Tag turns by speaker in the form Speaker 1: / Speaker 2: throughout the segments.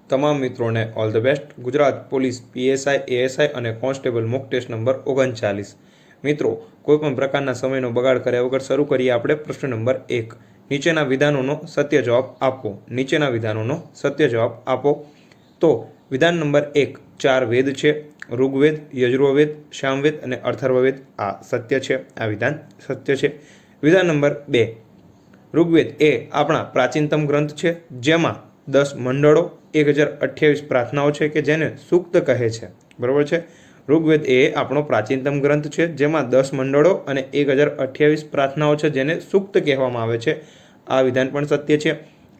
Speaker 1: તમામ મિત્રોને all the best. Gujarat police PSI ASI અને કોન્સ્ટેબલ મોક ટેસ્ટ નંબર 39। મિત્રો, કોઈપણ પ્રકારના સમયનો બગાડ કર્યા વગર શરૂ કરીએ આપણે પ્રશ્ન નંબર 1। નીચેના વિધાનોનો સત્ય જવાબ આપો। નીચેના વિધાનોનો સત્ય જવાબ આપો। તો વિધાન નંબર 1, 4 વેદ છે। ઋગ્વેદ, યજુર્વેદ, સામવેદ અને અથર્વવેદ આ સત્ય છે। આ વિધાન સત્ય છે। વિધાન નંબર 2, ઋગ્વેદ એ આપણા પ્રાચીનતમ ગ્રંથ છે, જેમાં 10 મંડળો, 1028 પ્રાર્થનાઓ છે કે જેને સૂક્ત કહે છે। બરોબર છે। ઋગ્વેદ એ આપણો પ્રાચીનતમ ગ્રંથ છે, જેમાં 10 મંડળો અને 1028 પ્રાર્થનાઓ છે જેને સૂક્ત કહેવામાં આવે છે। આ વિધાન પણ સત્ય છે।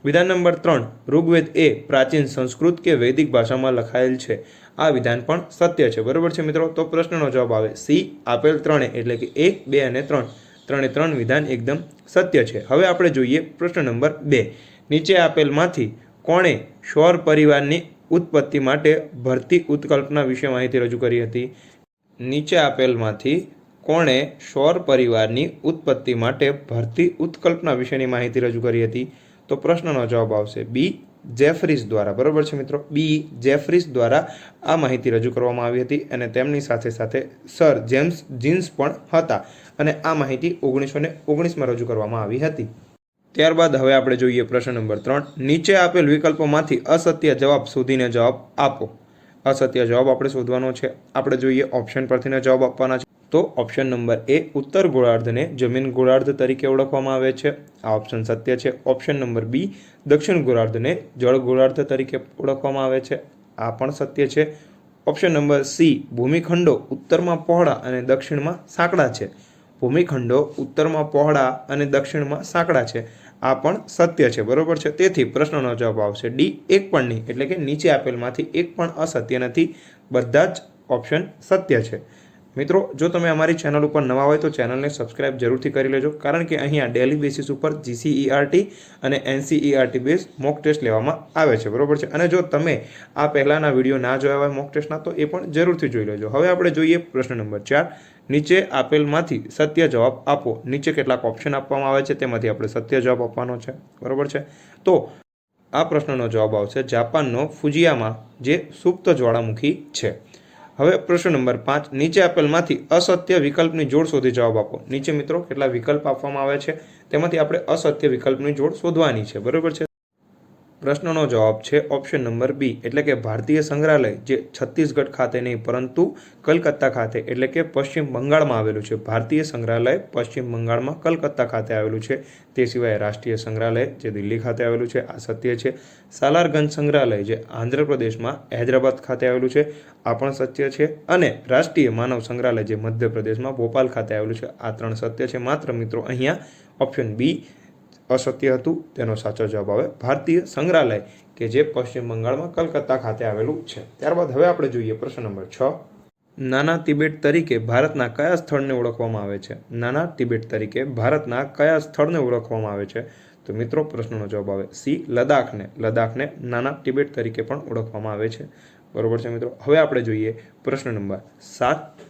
Speaker 1: વિધાન નંબર 3, ઋગ્વેદ એ પ્રાચીન સંસ્કૃત કે વૈદિક ભાષામાં લખાયેલ છે। આ વિધાન પણ સત્ય છે। બરોબર છે મિત્રો। તો પ્રશ્નનો જવાબ આવે સી, આપેલ ત્રણે, એટલે કે 1, 2 અને 3, ત્રણે ત્રણ વિધાન એકદમ સત્ય છે। હવે આપણે જોઈએ પ્રશ્ન નંબર 2। નીચે આપેલમાંથી કોણે સૌર પરિવારની ઉત્પત્તિ માટે ભરતી ઉત્કલ્પના વિશે માહિતી રજૂ કરી હતી? નીચે આપેલમાંથી કોણે સૌર પરિવારની ઉત્પત્તિ માટે ભરતી ઉત્કલ્પના વિશેની માહિતી રજૂ કરી હતી? તો પ્રશ્નનો જવાબ આવશે બી, જેફરીસ દ્વારા। બરોબર છે મિત્રો। બી, જેફરીસ દ્વારા આ માહિતી રજૂ કરવામાં આવી હતી અને તેમની સાથે સાથે સર જેમ્સ જીન્સ પણ હતા અને આ માહિતી 1919માં રજૂ કરવામાં આવી હતી। ત્યારબાદ હવે આપણે જોઈએ પ્રશ્ન નંબર 3। નીચે આપેલ વિકલ્પોમાંથી અસત્ય જવાબ શોધીને જવાબ આપો। અસત્ય જવાબ આપણે શોધવાનો છે। આપણે જોઈએ ઓપ્શન પરથી જવાબ આપવાના છે। તો ઓપ્શન નંબર એ, ઉત્તર ગોળાર્ધને જમીન ગોળાર્ધ તરીકે ઓળખવામાં આવે છે। આ ઓપ્શન સત્ય છે। ઓપ્શન નંબર બી, દક્ષિણ ગોળાર્ધને જળ ગોળાર્ધ તરીકે ઓળખવામાં આવે છે। આ પણ સત્ય છે। ઓપ્શન નંબર સી, ભૂમિખંડો ઉત્તરમાં પહોળા અને દક્ષિણમાં સાંકડા છે। ભૂમિખંડો ઉત્તરમાં પહોળા અને દક્ષિણમાં સાંકડા છે। આ પણ સત્ય છે। બરોબર છે। તેથી પ્રશ્નનો જવાબ આવશે ડી, એક પણ નહીં, એટલે કે નીચે આપેલમાંથી એક પણ અસત્ય નથી, બધા જ ઓપ્શન સત્ય છે। મિત્રો, જો તમે અમારી ચેનલ ઉપર નવા હોય તો ચેનલને સબસ્ક્રાઇબ જરૂરથી કરી લેજો, કારણ કે અહીંયા ડેલી બેસિસ ઉપર જીસીઈઆરટી અને એનસીઈઆરટી બેઝ મોક ટેસ્ટ લેવામાં આવે છે। બરોબર છે। અને જો તમે આ પહેલાંના વિડીયો ના જોયા હોય મોક ટેસ્ટના તો એ પણ જરૂરથી જોઈ લેજો। હવે આપણે જોઈએ પ્રશ્ન નંબર 4। નીચે આપેલમાંથી સત્ય જવાબ આપો। નીચે કેટલાક ઓપ્શન આપવામાં આવે છે, તેમાંથી આપણે સત્ય જવાબ આપવાનો છે। બરોબર છે। તો આ પ્રશ્નનો જવાબ આવશે જાપાનનો ફુજિયામા, જે સુપ્ત જ્વાળામુખી છે। હવે પ્રશ્ન નંબર 5। નીચે આપેલમાંથી અસત્ય વિકલ્પની જોડ શોધી જવાબ આપો। નીચે મિત્રો કેટલા વિકલ્પ આપવામાં આવે છે, તેમાંથી આપણે અસત્ય વિકલ્પની જોડ શોધવાની છે। બરોબર છે। પ્રશ્નનો જવાબ છે ઓપ્શન નંબર બી, એટલે કે ભારતીય સંગ્રહાલય જે છત્તીસગઢ ખાતે નહીં પરંતુ કલકત્તા ખાતે, એટલે કે પશ્ચિમ બંગાળમાં આવેલું છે। ભારતીય સંગ્રહાલય પશ્ચિમ બંગાળમાં કલકત્તા ખાતે આવેલું છે। તે સિવાય રાષ્ટ્રીય સંગ્રહાલય જે દિલ્હી ખાતે આવેલું છે, આ સત્ય છે। સાલારગંજ સંગ્રહાલય જે આંધ્રપ્રદેશમાં હૈદરાબાદ ખાતે આવેલું છે, આ પણ સત્ય છે। અને રાષ્ટ્રીય માનવ સંગ્રહાલય જે મધ્યપ્રદેશમાં ભોપાલ ખાતે આવેલું છે, આ ત્રણ સત્ય છે। માત્ર મિત્રો અહીંયા ઓપ્શન બી અસત્ય હતું, તેનો સાચો જવાબ આવે ભારતીય સંગ્રહાલય કે જે પશ્ચિમ બંગાળમાં કલકત્તા ખાતે આવેલું છે। ત્યારબાદ હવે આપણે જોઈએ પ્રશ્ન નંબર 6। નાના તિબેટ તરીકે ભારતના કયા સ્થળને ઓળખવામાં આવે છે? નાના તિબેટ તરીકે ભારતના કયા સ્થળને ઓળખવામાં આવે છે? તો મિત્રો પ્રશ્નનો જવાબ આવે સી, લદ્દાખને। લદ્દાખને નાના તિબેટ તરીકે પણ ઓળખવામાં આવે છે। બરોબર છે મિત્રો। હવે આપણે જોઈએ પ્રશ્ન નંબર 7।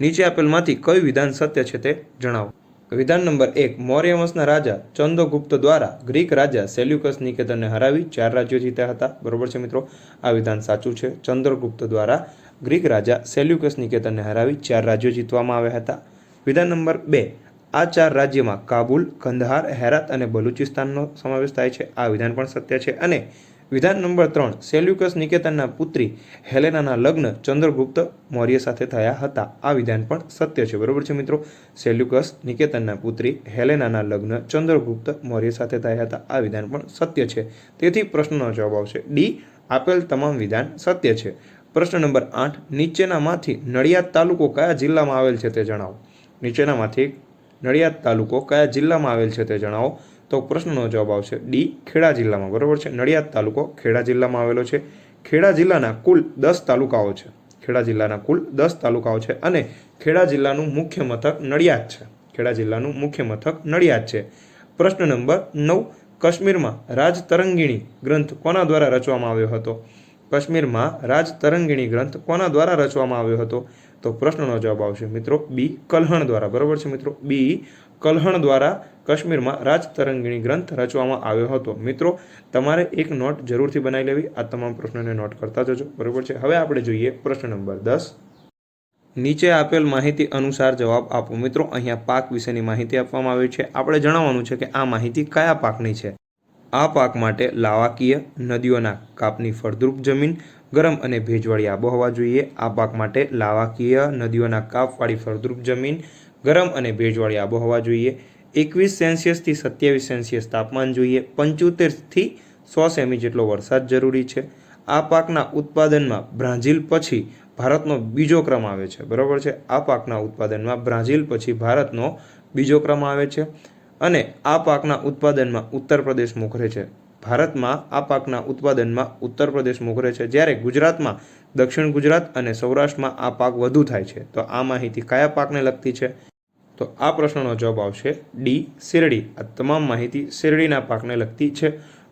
Speaker 1: નીચે આપેલમાંથી કયું વિધાન સત્ય છે તે જણાવો। વિધાન નંબર 1, મૌર્ય વંશના રાજા ચંદ્રગુપ્ત દ્વારા ગ્રીક રાજા સેલ્યુકસ નિકેતરને હરાવી 4 રાજ્યો જીત્યા હતા। બરોબર છે મિત્રો। આ વિધાન સાચું છે। ચંદ્રગુપ્ત દ્વારા ગ્રીક રાજા સેલ્યુકસ નિકેતરને હરાવી 4 રાજ્યો જીતવામાં આવ્યા હતા। વિધાન નંબર 2, આ 4 રાજ્યમાં કાબુલ, કંદહાર, હેરાત અને બલુચિસ્તાનનો સમાવેશ થાય છે। આ વિધાન પણ સત્ય છે। અને વિધાન નંબર 3, સેલ્યુકસ નિકેતરના પુત્રી હેલેનાના લગ્ન ચંદ્રગુપ્ત મૌર્ય સાથે થયા હતા। આ વિધાન પણ સત્ય છે। બરોબર છે મિત્રો। સેલ્યુકસ નિકેતનના પુત્રી હેલેનાના લગ્ન ચંદ્રગુપ્ત મૌર્ય સાથે થયા હતા। આ વિધાન પણ સત્ય છે। તેથી પ્રશ્નનો જવાબ આવશે ડી, આપેલ તમામ વિધાન સત્ય છે। પ્રશ્ન નંબર 8। નીચેનામાંથી નડિયાદ તાલુકો કયા જિલ્લામાં આવેલ છે તે જણાવો। નીચેનામાંથી નડિયાદ તાલુકો કયા જિલ્લામાં આવેલ છે તે જણાવો। તો પ્રશ્નનો જવાબ આવશે ડી, ખેડા જિલ્લામાં। બરોબર છે। નડિયાદ તાલુકો ખેડા જિલ્લામાં આવેલો છે। ખેડા જિલ્લાના કુલ 10 તાલુકાઓ છે। ખેડા જિલ્લાના કુલ 10 તાલુકાઓ છે અને ખેડા જિલ્લાનું મુખ્ય મથક નડિયાદ છે। ખેડા જિલ્લાનું મુખ્ય મથક નડિયાદ છે। પ્રશ્ન નંબર 9। કાશ્મીરમાં રાજતરંગીણી ગ્રંથ કોના દ્વારા રચવામાં આવ્યો હતો? કાશ્મીરમાં રાજતરંગીણી ગ્રંથ કોના દ્વારા રચવામાં આવ્યો હતો? તો પ્રશ્નનો જવાબ આવશે મિત્રો બી, કલ્હણ દ્વારા। બરોબર છે મિત્રો। બી, કલ્હણ દ્વારા કાશ્મીરમાં રાજતરંગીણી ગ્રંથ રચવામાં આવ્યો હતો? મિત્રો, તમારે એક નોટ જરૂરથી બનાવી લેવી. આ તમામ પ્રશ્નોને નોટ કરતા જજો. બરોબર છે. હવે આપણે જોઈએ પ્રશ્ન નંબર 10. નીચે આપેલ માહિતી અનુસાર જવાબ આપો. મિત્રો, અહીંયા પાક વિશેની માહિતી આપવામાં આવી છે. આપણે જણાવવાનું છે કે આ માહિતી કયા પાકની છે. આ પાક માટે લાવાકીય, નદીઓના કાપની ફળદ્રુપ જમીન, ગરમ અને ભેજવાળી આબોહવા જોઈએ. આ પાક માટે લાવાકીય, નદીઓના કાપવાળી ફળદ્રુપ જમીન, ગરમ અને ભેજવાળી આબોહવા જોઈએ. 21 સેલ્સિયસથી 27 સેલ્સિયસ તાપમાન જોઈએ. 75થી 100 સેમી જેટલો વરસાદ જરૂરી છે. આ પાકના ઉત્પાદનમાં બ્રાઝીલ પછી ભારતનો બીજો ક્રમ આવે છે. બરાબર છે. આ પાકના ઉત્પાદનમાં બ્રાઝીલ પછી ભારતનો બીજો ક્રમ આવે છે અને આ પાકના ઉત્પાદનમાં ઉત્તર પ્રદેશ મોખરે છે. ભારતમાં આ પાકના ઉત્પાદનમાં ઉત્તર પ્રદેશ મોખરે છે, જ્યારે ગુજરાતમાં, દક્ષિણ ગુજરાત અને સૌરાષ્ટ્રમાં આ પાક વધુ થાય છે. તો આ માહિતી કયા પાકને લગતી છે? તો આ પ્રશ્નનો જવાબ આવશે ડી, શેરડી. આ તમામ માહિતી શેરડીના પાકને લગતી છે.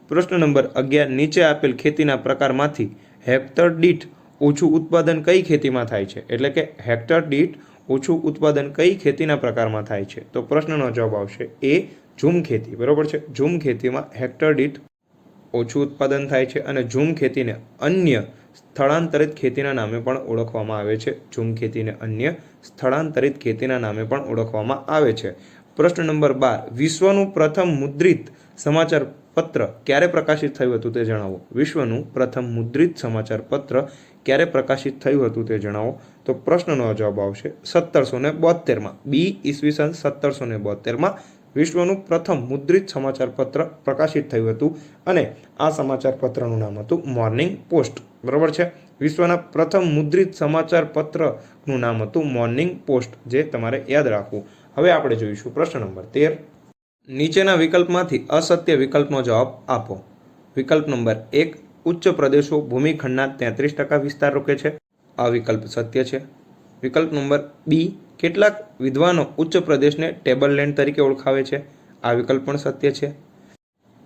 Speaker 1: પ્રશ્ન નંબર 11. નીચે આપેલ ખેતીના પ્રકારમાંથી હેક્ટર દીઠ ઓછું ઉત્પાદન કઈ ખેતીમાં થાય છે? એટલે કે હેક્ટર દીઠ ઓછું ઉત્પાદન કઈ ખેતીના પ્રકારમાં થાય છે? તો પ્રશ્નનો જવાબ આવશે એ, ઝૂમ ખેતી. બરાબર છે. ઝૂમ ખેતીમાં હેક્ટર દીઠ ઓછું ઉત્પાદન થાય છે અને ઝૂમ ખેતીને અન્ય સ્થળાંતરિત ખેતીના નામે પણ ઓળખવામાં આવે છે. ઝૂમ ખેતીને અન્ય સ્થળાંતરિત ખેતીના નામે પણ ઓળખવામાં આવે છે. પ્રશ્ન નંબર 12. વિશ્વનું પ્રથમ મુદ્રિત સમાચાર પત્ર ક્યારે પ્રકાશિત થયું હતું તે જણાવો. વિશ્વનું પ્રથમ મુદ્રિત સમાચાર પત્ર ક્યારે પ્રકાશિત થયું હતું તે જણાવો. તો પ્રશ્નનો જવાબ આવશે 1772માં. બી, ઈસવીસન 1772માં વિશ્વનું પ્રથમ મુદ્રિત સમાચાર પત્ર પ્રકાશિત થયું હતું અને આ સમાચાર પત્રનું નામ હતું મોર્નિંગ પોસ્ટ. બરાબર છે. વિશ્વના પ્રથમ મુદ્રિત સમાચાર પત્રનું નામ હતું મોર્નિંગ પોસ્ટ, જે તમારે યાદ રાખવું. હવે આપણે જોઈશું પ્રશ્ન નંબર 13. નીચેના વિકલ્પમાંથી અસત્ય વિકલ્પનો જવાબ આપો. વિકલ્પ નંબર 1. ઉચ્ચ પ્રદેશો ભૂમિખંડના 33% વિસ્તાર રોકે છે. આ વિકલ્પ સત્ય છે. વિકલ્પ નંબર બી. કેટલાક વિદ્વાનો ઉચ્ચ પ્રદેશને ટેબલ લેન્ડ તરીકે ઓળખાવે છે. આ વિકલ્પ પણ સત્ય છે.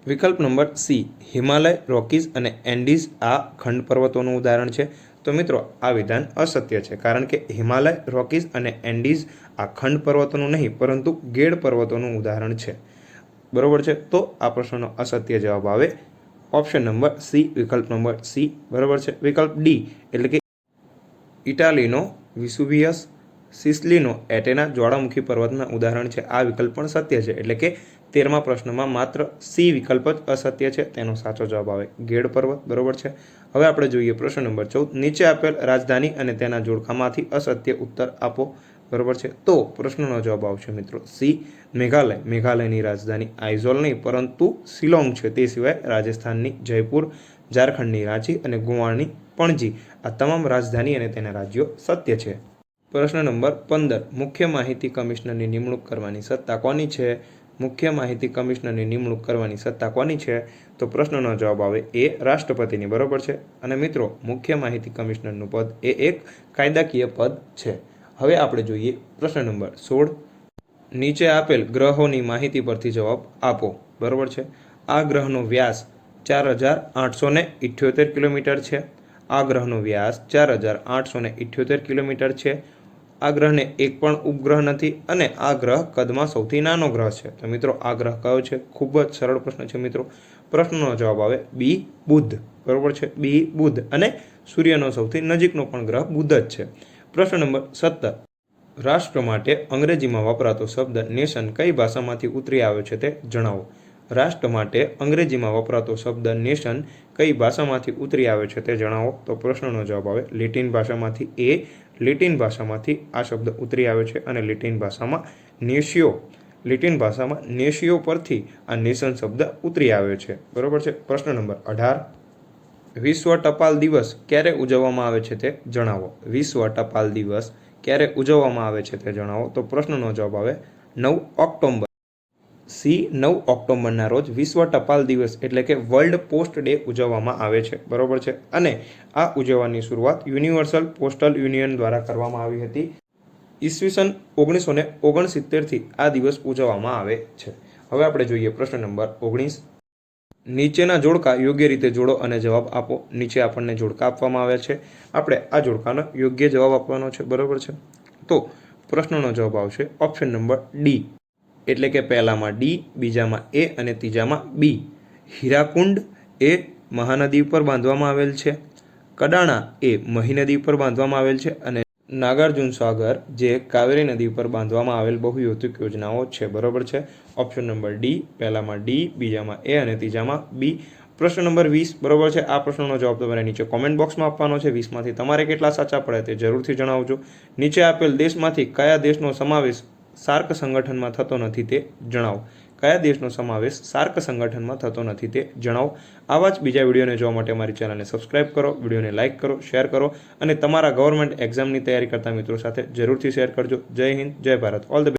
Speaker 1: વિકલ્પ નંબર સી. હિમાલય, રોકીઝ અને એન્ડીઝ આ ખંડ પર્વતોનું ઉદાહરણ છે. તો મિત્રો, આ વિધાન અસત્ય છે, કારણ કે હિમાલય, રોકીઝ અને એન્ડીઝ આ ખંડ પર્વતોનું નહીં પરંતુ ગેડ પર્વતોનું ઉદાહરણ છે. બરોબર છે. તો આ પ્રશ્નનો અસત્ય જવાબ આવે ઓપ્શન નંબર સી, વિકલ્પ નંબર સી. બરોબર છે. વિકલ્પ ડી એટલે કે ઇટાલીનો વિસુવિયસ, સિસલીનો એટેના જ્વાળામુખી પર્વતના ઉદાહરણ છે. આ વિકલ્પ પણ સત્ય છે. એટલે કે 13મા પ્રશ્નમાં માત્ર સી વિકલ્પ જ અસત્ય છે. તેનો સાચો જવાબ આવે ગેડ પર્વત. બરોબર છે. હવે આપણે જોઈએ પ્રશ્ન નંબર 14. નીચે આપેલ રાજધાની અને તેના જોડકામાંથી અસત્ય ઉત્તર આપો. બરોબર છે. તો પ્રશ્નનો જવાબ આવશે મિત્રો સી, મેઘાલય. મેઘાલયની રાજધાની આઇઝોલ નહીં પરંતુ શિલોંગ છે. તે સિવાય રાજસ્થાનની જયપુર, ઝારખંડની રાંચી અને ગોવાની પણજી આ તમામ રાજધાની અને તેના રાજ્યો સત્ય છે. પ્રશ્ન નંબર 15. મુખ્ય માહિતી કમિશનરની નિમણૂક કરવાની સત્તા કોની છે? મુખ્ય માહિતી કમિશનરની નિમણૂક કરવાની સત્તા કોની છે? તો પ્રશ્નનો જવાબ આવે એ, રાષ્ટ્રપતિની. બરોબર છે. અને મિત્રો, મુખ્ય માહિતી કમિશનરનું પદ એ એક કાયદાકીય પદ છે. હવે આપણે જોઈએ પ્રશ્ન નંબર 16. નીચે આપેલ ગ્રહોની માહિતી પરથી જવાબ આપો. બરોબર છે. આ ગ્રહનો વ્યાસ 4878 કિલોમીટર છે. આ ગ્રહનો વ્યાસ 4878 કિલોમીટર છે. આ ગ્રહને એક પણ ઉપગ્રહ નથી અને આ ગ્રહ કદમાં સૌથી નાનો ગ્રહ છે. તો મિત્રો, આ ગ્રહ કયો છે? ખૂબ જ સરળ પ્રશ્ન છે મિત્રો. પ્રશ્નનો જવાબ આવે બી, બુધ. બરોબર છે. બી, બુધ. અને સૂર્યનો સૌથી નજીકનો પણ ગ્રહ બુધ જ છે. પ્રશ્ન નંબર 17. રાષ્ટ્ર માટે અંગ્રેજીમાં વપરાતો શબ્દ નેશન કઈ ભાષામાંથી ઉતરી આવ્યો છે તે જણાવો. રાષ્ટ્ર માટે અંગ્રેજીમાં વપરાતો શબ્દ નેશન કઈ ભાષામાંથી ઉતરી આવ્યો છે તે જણાવો. તો પ્રશ્નનો જવાબ આવે લેટિન ભાષામાંથી. એ, લેટિન ભાષામાંથી આ શબ્દ ઉતરી આવ્યો છે અને લેટિન ભાષામાં નેશિયો પરથી આ નેશન શબ્દ ઉતરી આવ્યો છે. બરોબર છે. પ્રશ્ન નંબર 18. વિશ્વ ટપાલ દિવસ ક્યારે ઉજવવામાં આવે છે તે જણાવો. વિશ્વ ટપાલ દિવસ ક્યારે ઉજવવામાં આવે છે તે જણાવો. તો પ્રશ્નનો જવાબ આવે 9 ઓક્ટોબર. સી, 9 ઓક્ટોબરના રોજ વિશ્વ ટપાલ દિવસ એટલે કે વર્લ્ડ પોસ્ટ ડે ઉજવવામાં આવે છે. બરોબર છે. અને આ ઉજવવાની શરૂઆત યુનિવર્સલ પોસ્ટલ યુનિયન દ્વારા કરવામાં આવી હતી. ઈસવીસન 1969થી આ દિવસ ઉજવવામાં આવે છે. હવે આપણે જોઈએ પ્રશ્ન નંબર 19. નીચેના જોડકા યોગ્ય રીતે જોડો અને જવાબ આપો. નીચે આપણને જોડકા આપવામાં આવ્યા છે. આપણે આ જોડકાનો યોગ્ય જવાબ આપવાનો છે. બરોબર છે. તો પ્રશ્નનો જવાબ આવશે ઓપ્શન નંબર ડી. એટલે કે પહેલામાં ડી, બીજામાં એ અને ત્રીજામાં બી. હીરાકુંડ એ મહાનદી ઉપર બાંધવામાં આવેલ છે. કડાણા એ મહી નદી પર બાંધવામાં આવેલ છે અને નાગાર્જુન સાગર જે કાવેરી નદી પર બાંધવામાં આવેલ બહુયોજક યોજનાઓ છે. બરોબર છે. ઓપ્શન નંબર ડી, પહેલામાં ડી, બીજામાં એ અને ત્રીજામાં બી. પ્રશ્ન નંબર 20 બરોબર છે. આ પ્રશ્નનો જવાબ તમારે નીચે કોમેન્ટ બોક્સમાં આપવાનો છે. 20માંથી તમારે કેટલા સાચા પડે તે જરૂરથી જણાવજો. નીચે આપેલ દેશમાંથી કયા દેશનો સમાવેશ સાર્ક સંગઠનમાં થતો નથી તે જણાવો. કયા દેશનો સમાવેશ સાર્ક સંગઠનમાં થતો નથી તે જણાવો. આવા જ બીજા વિડીયોને જોવા માટે અમારી ચેનલને સબસ્ક્રાઇબ કરો, વિડીયોને લાઇક કરો, શેર કરો અને તમારા ગવર્મેન્ટ એક્ઝામની તૈયારી કરતા મિત્રો સાથે જરૂરથી શેર કરજો. જય હિન્દ, જય ભારત. All the best.